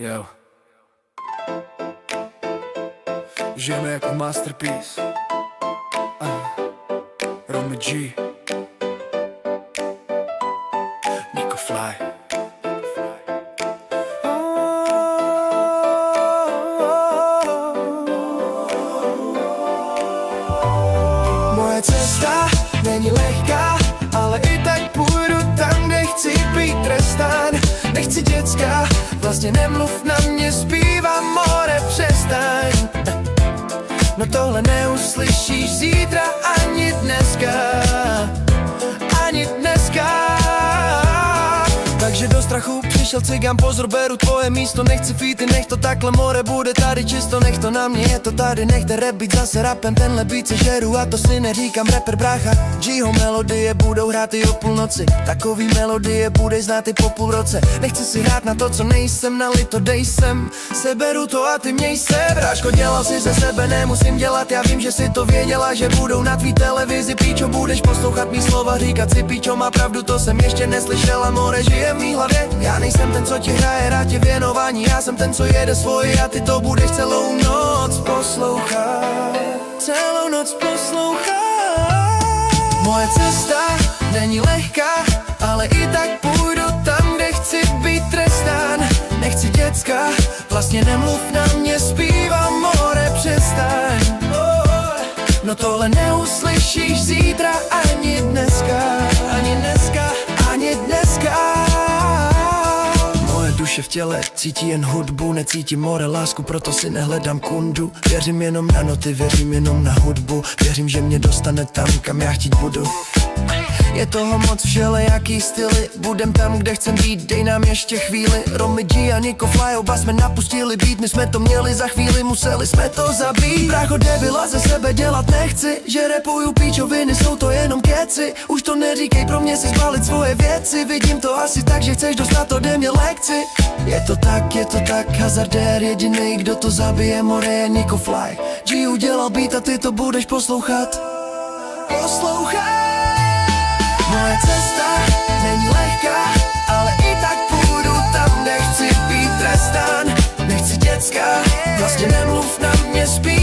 Jo. Žijeme jako masterpiece. Romy G, Nico Fly. Moje cesta není lehká, ale i tak půjdu tam, kde chci být trestán. Nechci děcka, vlastně nemluv na mě, zpívám more, přestaň. No tohle neuslyšíš zítra ani dneska, ani dneska. Takže do strachu přišel cigán, pozor, beru tvoje místo. Nechci featy, nech to takhle, more bude tady čisto. Nech to na mě, je to tady, nechte rap být zase rapem. Tenhle beat se žeru a to si neříkám rapper brácha. Gho melodie budou hrát i o půlnoci, takový melodie budeš znát i po půl roce. Nechci si hrát na to, co nejsem, nalito dej sem. Seberu to a ty měj se, bráško, dělal si ze sebe, nemusím dělat. Já vím, že si to věděla, že budou na tvý televizi. Píčo, budeš poslouchat mý slova, říkat si píčo, má pravdu, to jsem ještě neslyšela. More žije v mý hlavě, já nejsem ten, co ti hraje rád tě věnování. Já jsem ten, co jede svoji a ty to budeš celou noc poslouchat. Celou noc poslouchat. Moje cesta není lehká, ale i tak půjdu tam, kde chci být trestán. Nechci děcka, vlastně nemluv na mě, zpívám more, přestaň. No tohle neuslyšíš zítra ani dneska, ani dneska, ani dneska. Moje duše v těle cítí jen hudbu, necítím more, lásku, proto si nehledám kundu. Věřím jenom na noty, věřím jenom na hudbu, věřím, že mě dostane tam, kam já chtít budu. Je toho moc všelijaký styly, budem tam, kde chcem být, dej nám ještě chvíli. Romy G a Nico Fly, oba jsme napustili beat, my jsme to měli za chvíli, museli jsme to zabít. Brácho, debila, ze sebe dělat nechci, že rapuju píčoviny, jsou to jenom keci. Už to neříkej, pro mě si zbalit svoje věci, vidím to asi tak, že chceš dostat ode mě lekci. Je to tak, hazardér jedinej, kdo to zabije, more je Nico Fly. G udělal beat a ty to budeš poslouchat. Poslouchat. Moje cesta není lehká, ale i tak půjdu tam, kde chci být trestán. Nechci děcka, vlastně nemluv na mě, spí.